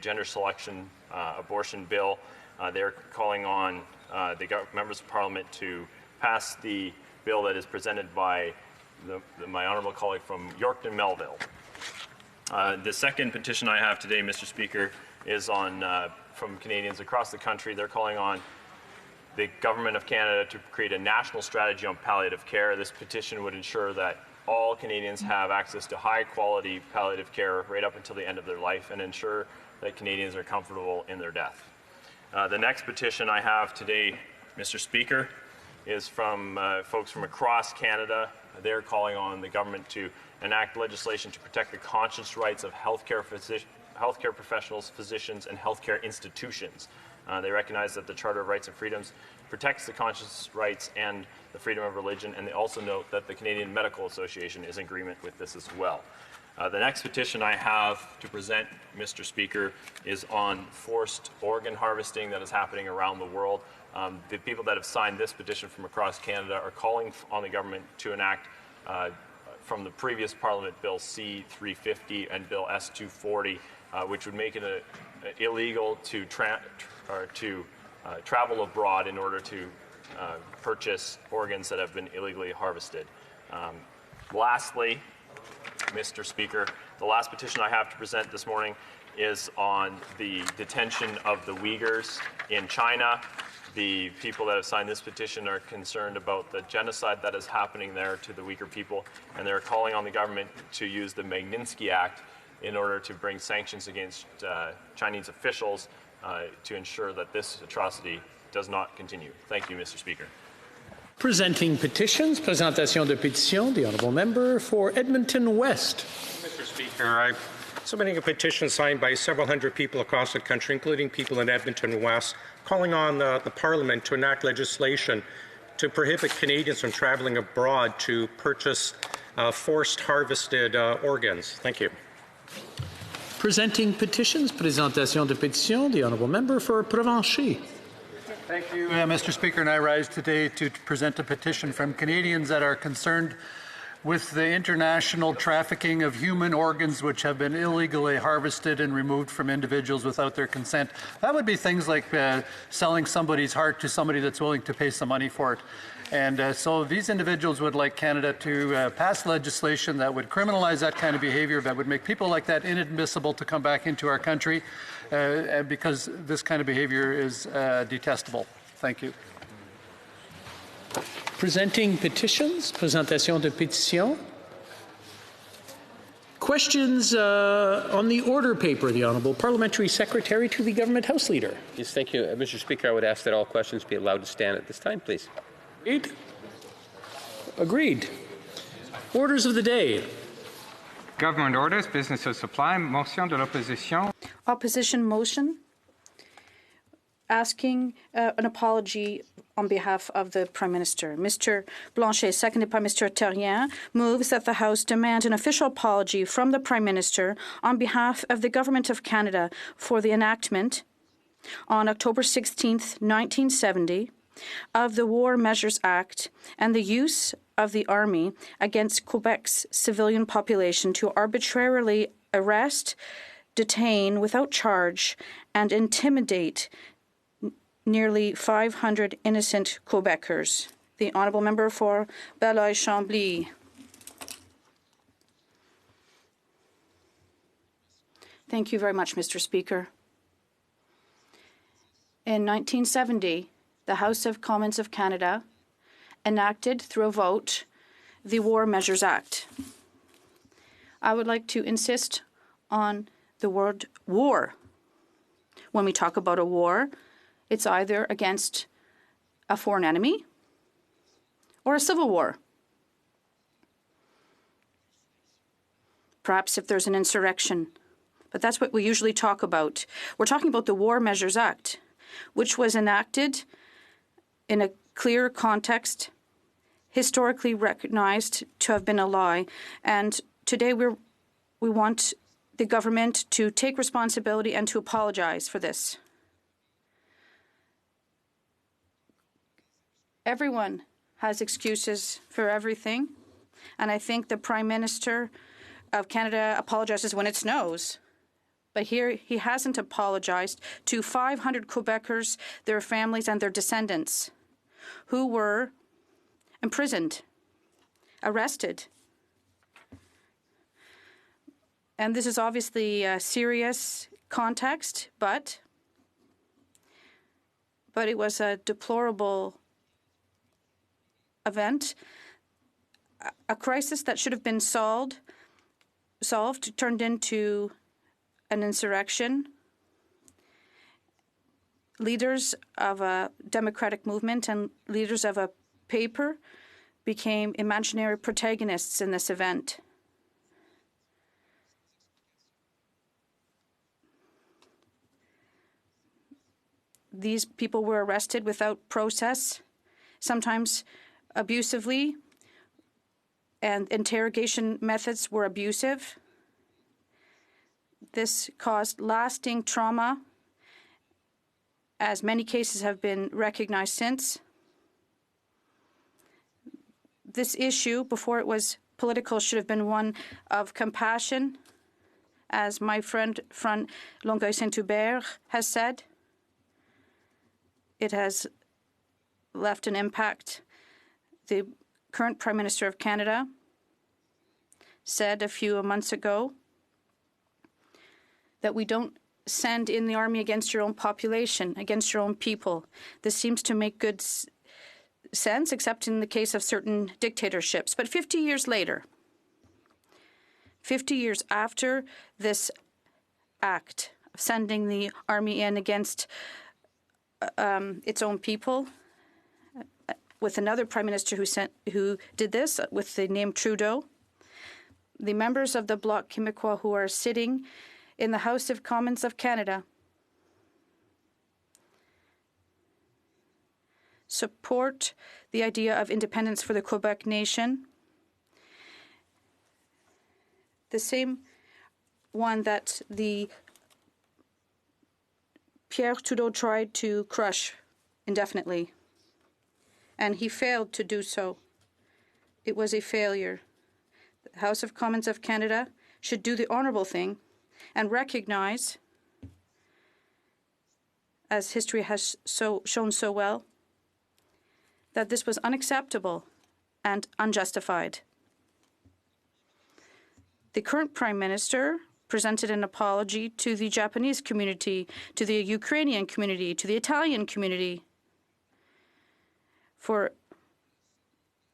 gender selection abortion bill. They're calling on the members of Parliament to pass the bill that is presented by my honourable colleague from Yorkton Melville. The second petition I have today, Mr. Speaker, is from Canadians across the country. They're calling on the Government of Canada to create a national strategy on palliative care. This petition would ensure that all Canadians have access to high-quality palliative care right up until the end of their life and ensure that Canadians are comfortable in their death. The next petition I have today, Mr. Speaker, is from folks from across Canada. They're calling on the government to enact legislation to protect the conscience rights of healthcare professionals, physicians, and healthcare institutions. They recognize that the Charter of Rights and Freedoms protects the conscience rights and the freedom of religion, and they also note that the Canadian Medical Association is in agreement with this as well. The next petition I have to present, Mr. Speaker, is on forced organ harvesting that is happening around the world. The people that have signed this petition from across Canada are calling on the government to enact from the previous Parliament Bill C-350 and Bill S-240, which would make it illegal to travel abroad in order to purchase organs that have been illegally harvested. Lastly, Mr. Speaker, the last petition I have to present this morning is on the detention of the Uyghurs in China. The people that have signed this petition are concerned about the genocide that is happening there to the Uyghur people, and they're calling on the government to use the Magnitsky Act in order to bring sanctions against Chinese officials to ensure that this atrocity does not continue. Thank you, Mr. Speaker. Presenting petitions, présentation de pétition, the honourable member for Edmonton West. Mr. Speaker, I'm submitting a petition signed by several hundred people across the country, including people in Edmonton West, calling on the Parliament to enact legislation to prohibit Canadians from travelling abroad to purchase forced harvested organs. Thank you. Presenting petitions, présentation de pétition, the honourable member for Blanchet. Thank you, Mr. Speaker, and I rise today to present a petition from Canadians that are concerned with the international trafficking of human organs which have been illegally harvested and removed from individuals without their consent. That would be things like selling somebody's heart to somebody that's willing to pay some money for it. And so these individuals would like Canada to pass legislation that would criminalize that kind of behavior, that would make people like that inadmissible to come back into our country because this kind of behavior is detestable. Thank you. Presenting petitions, présentation de pétition. Questions on the order paper, the Honourable Parliamentary Secretary to the Government House Leader. Yes, thank you. Mr. Speaker, I would ask that all questions be allowed to stand at this time, please. Agreed. Agreed. Orders of the day. Government orders, business of supply, motion de l'opposition. Opposition motion asking an apology on behalf of the Prime Minister. Mr. Blanchet, seconded by Mr. Terrien, moves that the House demand an official apology from the Prime Minister on behalf of the Government of Canada for the enactment on October 16, 1970, of the War Measures Act and the use of the Army against Quebec's civilian population to arbitrarily arrest, detain without charge, and intimidate nearly 500 innocent Quebecers. The honourable member for Beloeil, Chambly. Thank you very much, Mr. Speaker. In 1970, the House of Commons of Canada enacted through a vote the War Measures Act. I would like to insist on the word war. When we talk about a war, it's either against a foreign enemy or a civil war. Perhaps if there's an insurrection, but that's what we usually talk about. We're talking about the War Measures Act, which was enacted in a clear context, historically recognized to have been a lie. And today we want the government to take responsibility and to apologize for this. Everyone has excuses for everything, and I think the Prime Minister of Canada apologizes when it snows, but But here he hasn't apologized to 500 Quebecers, their families, and their descendants who were imprisoned, arrested. And this is obviously a serious context, but it was a deplorable event, a crisis that should have been solved turned into an insurrection. Leaders of a democratic movement and leaders of a paper became imaginary protagonists in this event. These people were arrested without process, sometimes abusively, and interrogation methods were abusive. This caused lasting trauma, as many cases have been recognized since. This issue, before it was political, should have been one of compassion, as my friend from Longueuil-Saint-Hubert has said. It has left an impact. The current Prime Minister of Canada said a few months ago that we don't send in the army against your own population, against your own people. This seems to make good sense, except in the case of certain dictatorships. But 50 years later, 50 years after this act of sending the army in against its own people, with another prime minister who did this with the name Trudeau, the members of the Bloc Québécois who are sitting in the House of Commons of Canada support the idea of independence for the Quebec nation, the same one that the Pierre Trudeau tried to crush indefinitely, and he failed to do so. It was a failure. The House of Commons of Canada should do the honourable thing and recognize, as history has shown so well, that this was unacceptable and unjustified. The current Prime Minister presented an apology to the Japanese community, to the Ukrainian community, to the Italian community for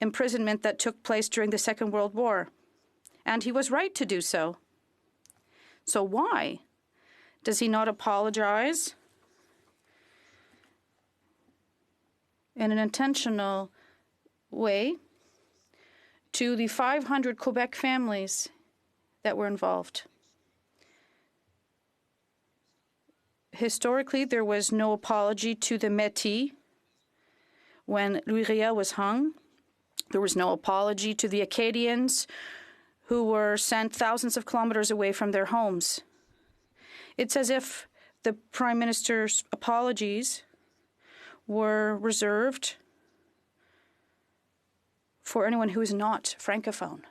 imprisonment that took place during the Second World War. And he was right to do so. So why does he not apologize in an intentional way to the 500 Quebec families that were involved? Historically, there was no apology to the Métis when Louis Riel was hung. There was no apology to the Acadians who were sent thousands of kilometers away from their homes. It's as if the Prime Minister's apologies were reserved for anyone who is not Francophone.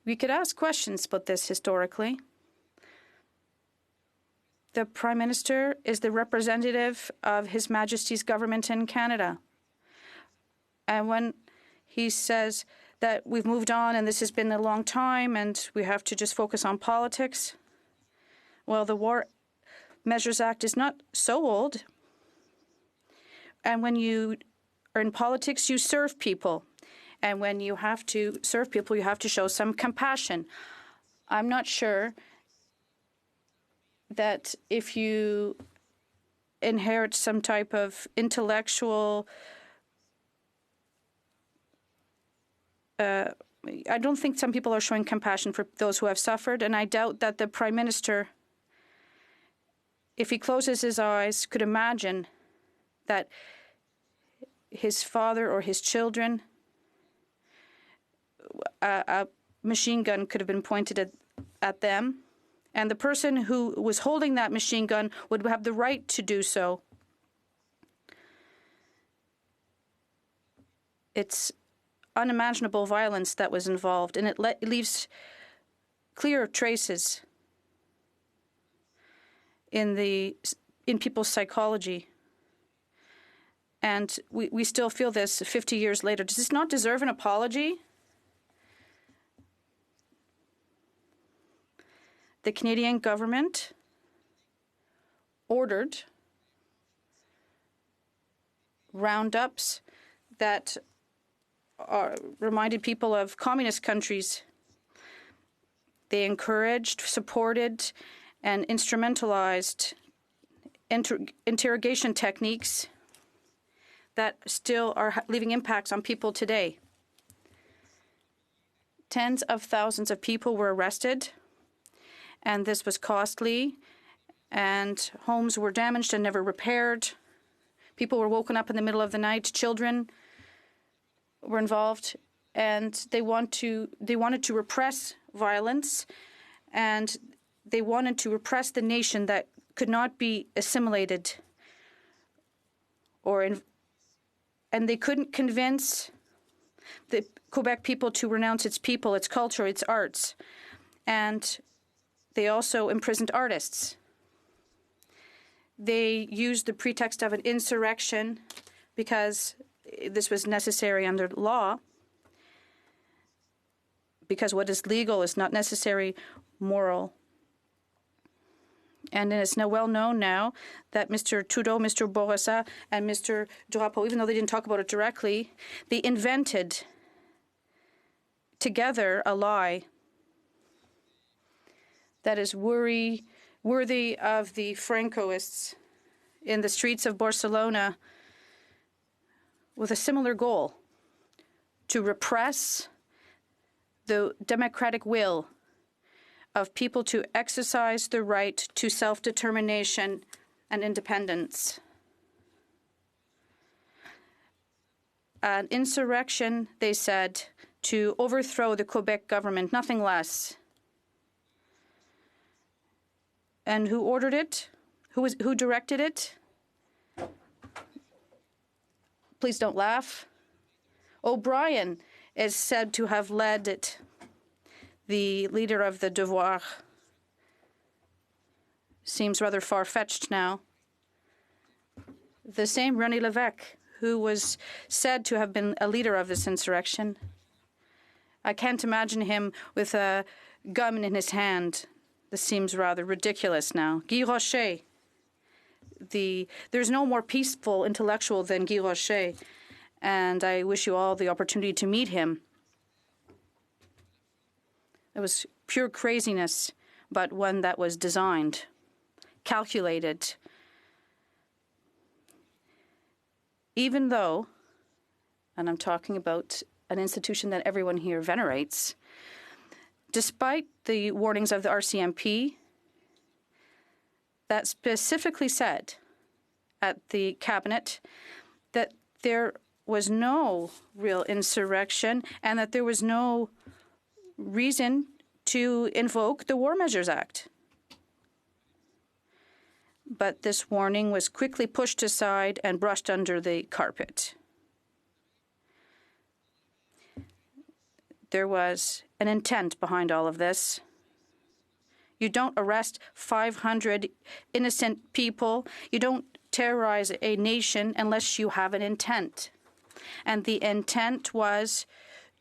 We could ask questions about this historically. The Prime Minister is the representative of His Majesty's government in Canada. And when he says that we've moved on and this has been a long time and we have to just focus on politics, well, the War Measures Act is not so old. And when you are in politics, you serve people. And when you have to serve people, you have to show some compassion. I'm not sure that if you inherit some type of intellectual I don't think some people are showing compassion for those who have suffered, and I doubt that the Prime Minister, if he closes his eyes, could imagine that his father or his children, a machine gun could have been pointed at them, and the person who was holding that machine gun would have the right to do so. It's unimaginable violence that was involved, and it leaves clear traces in people's psychology. And we still feel this 50 years later. Does this not deserve an apology? The Canadian government ordered roundups that reminded people of communist countries. They encouraged, supported, and instrumentalized interrogation techniques that still are leaving impacts on people today. Tens of thousands of people were arrested, and this was costly, and homes were damaged and never repaired. People were woken up in the middle of the night. Children were involved, and they wanted to repress violence, and they wanted to repress the nation that could not be assimilated, and they couldn't convince the Quebec people to renounce its people, its culture, its arts, and they also imprisoned artists. They used the pretext of an insurrection because this was necessary under law, because what is legal is not necessarily moral. And it's now well known now that Mr. Trudeau, Mr. Bourassa, and Mr. Drapeau, even though they didn't talk about it directly, they invented together a lie that is worthy of the Francoists in the streets of Barcelona with a similar goal: to repress the democratic will of people to exercise the right to self-determination and independence. An insurrection, they said, to overthrow the Quebec government, nothing less. And who ordered it? Who directed it? Please don't laugh. O'Brien is said to have led it. The leader of the Devoir seems rather far-fetched now. The same René Lévesque, who was said to have been a leader of this insurrection. I can't imagine him with a gun in his hand. This seems rather ridiculous now. Guy Rocher. There's no more peaceful intellectual than Guy Rocher, and I wish you all the opportunity to meet him. It was pure craziness, but one that was designed, calculated. Even though, and I'm talking about an institution that everyone here venerates, despite the warnings of the RCMP that specifically said at the cabinet that there was no real insurrection and that there was no reason to invoke the War Measures Act. But this warning was quickly pushed aside and brushed under the carpet. There was an intent behind all of this. You don't arrest 500 innocent people. You don't terrorize a nation unless you have an intent. And the intent was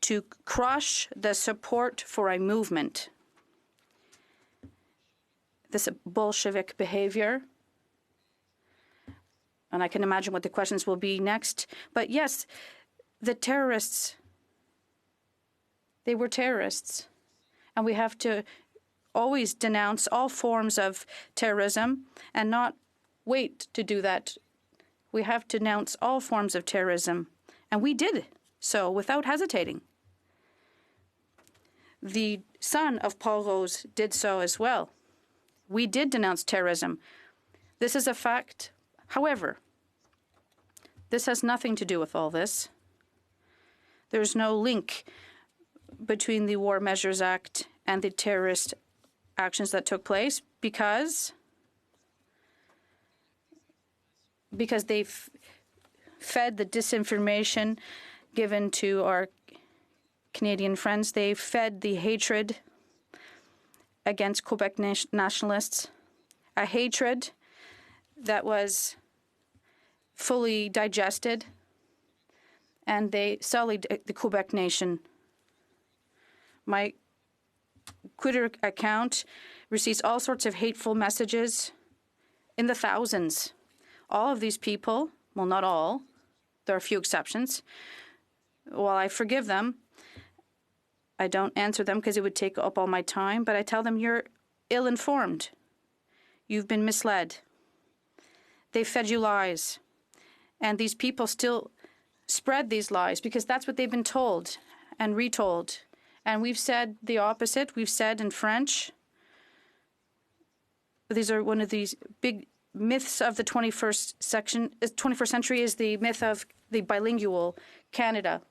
to crush the support for a movement. This Bolshevik behavior. And I can imagine what the questions will be next. But yes, the terrorists, they were terrorists. And we have to always denounce all forms of terrorism and not wait to do that. We have to denounce all forms of terrorism. And we did so without hesitating. The son of Paul Rose did so as well. We did denounce terrorism. This is a fact. However, this has nothing to do with all this. There's no link between the War Measures Act and the terrorist actions that took place because they've fed the disinformation given to our Canadian friends. They fed the hatred against Quebec nationalists, a hatred that was fully digested, and they sullied the Quebec nation. My Twitter account receives all sorts of hateful messages in the thousands. All of these people, well, not all, there are a few exceptions. While I forgive them, I don't answer them because it would take up all my time, but I tell them you're ill-informed. You've been misled. They fed you lies. And these people still spread these lies because that's what they've been told and retold. And we've said the opposite. We've said in French, these are one of these big myths of the 21st century is the myth of the bilingual Canada.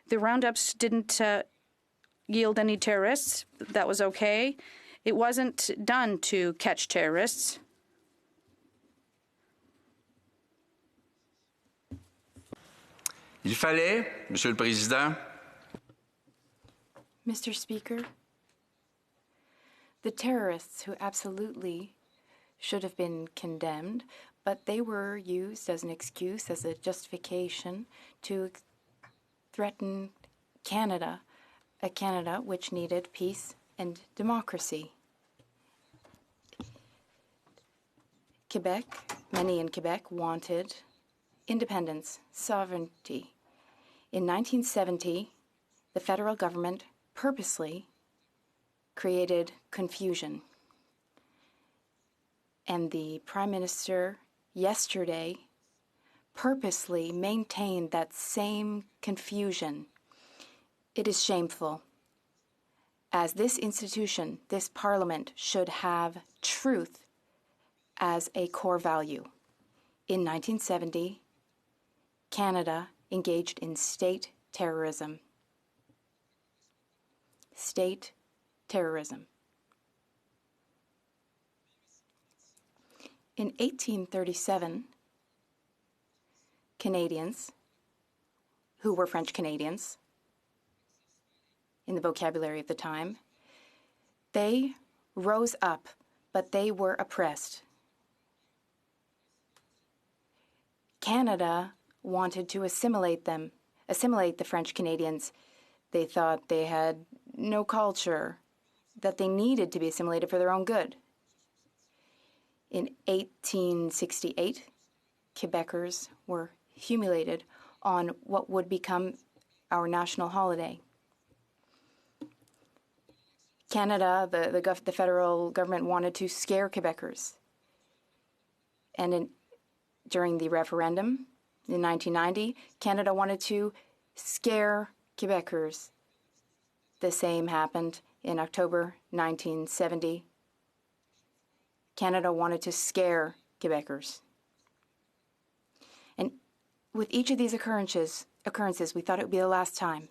The roundups didn't yield any terrorists. That was okay. It wasn't done to catch terrorists. Il fallait, Monsieur le Président, Mr. Speaker, the terrorists who absolutely should have been condemned, but they were used as an excuse, as a justification to threaten Canada, a Canada which needed peace and democracy. Quebec, many in Quebec wanted independence, sovereignty. In 1970, the federal government purposely created confusion. And the Prime Minister yesterday purposely maintained that same confusion. It is shameful, as this institution, this Parliament, should have truth as a core value. In 1970, Canada engaged in state terrorism. State terrorism. In 1837, Canadians, who were French Canadians, in the vocabulary of the time, they rose up, but they were oppressed. Canada wanted to assimilate the French Canadians. They thought they had no culture, that they needed to be assimilated for their own good. In 1868, Quebecers were humiliated on what would become our national holiday. Canada, the federal government wanted to scare Quebecers. And during the referendum in 1990, Canada wanted to scare Quebecers. The same happened in October 1970. Canada wanted to scare Quebecers. And with each of these occurrences, we thought it would be the last time.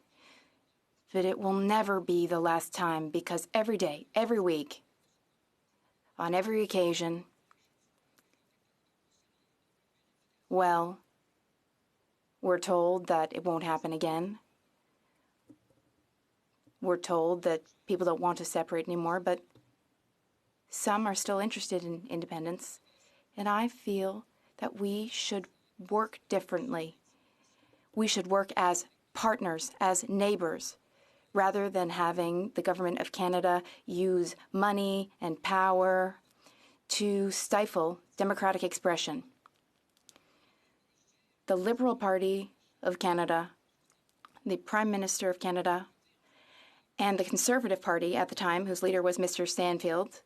But it will never be the last time, because every day, every week, on every occasion, well, we're told that it won't happen again. We're told that people don't want to separate anymore, but some are still interested in independence. And I feel that we should work differently. We should work as partners, as neighbors, rather than having the Government of Canada use money and power to stifle democratic expression. The Liberal Party of Canada, the Prime Minister of Canada, and the Conservative Party at the time, whose leader was Mr. Stanfield,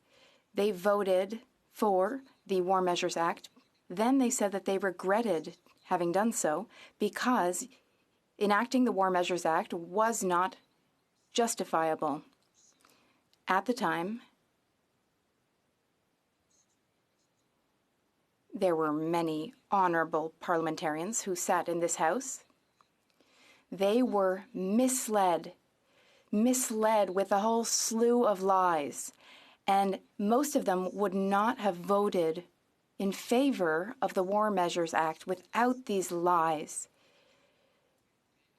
they voted for the War Measures Act. Then they said that they regretted having done so because enacting the War Measures Act was not justifiable. At the time, there were many honorable parliamentarians who sat in this House. They were misled with a whole slew of lies, and most of them would not have voted in favor of the War Measures Act without these lies.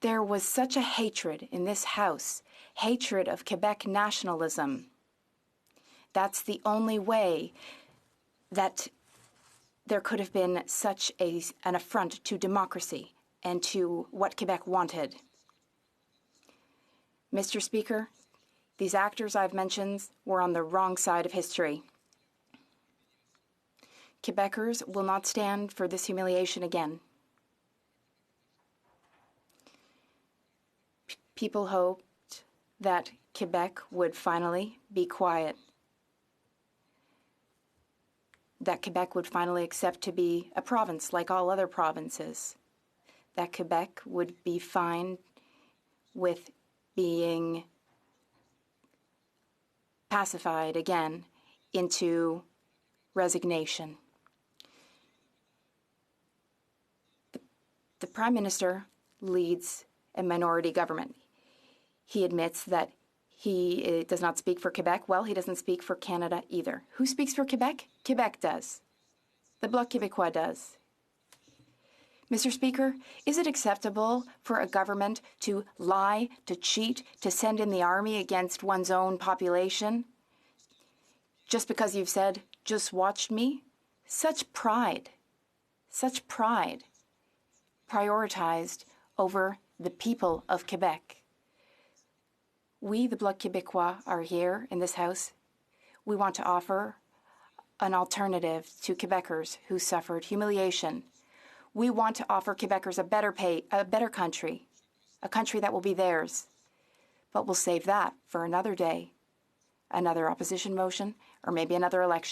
There was such a hatred in this House, hatred of Quebec nationalism. That's the only way that there could have been such an affront to democracy and to what Quebec wanted. Mr. Speaker, these actors I've mentioned were on the wrong side of history. Quebecers will not stand for this humiliation again. People hoped that Quebec would finally be quiet, that Quebec would finally accept to be a province like all other provinces, that Quebec would be fine with being pacified again into resignation. The Prime Minister leads a minority government. He admits that he does not speak for Quebec. Well, he doesn't speak for Canada either. Who speaks for Quebec? Quebec does. The Bloc Québécois does. Mr. Speaker, is it acceptable for a government to lie, to cheat, to send in the army against one's own population? Just because you've said, "Just watch me"? Such pride prioritized over the people of Quebec. We, the Bloc Québécois, are here in this House. We want to offer an alternative to Quebecers who suffered humiliation. We want to offer Quebecers a better country, a country that will be theirs. But we'll save that for another day, another opposition motion, or maybe another election.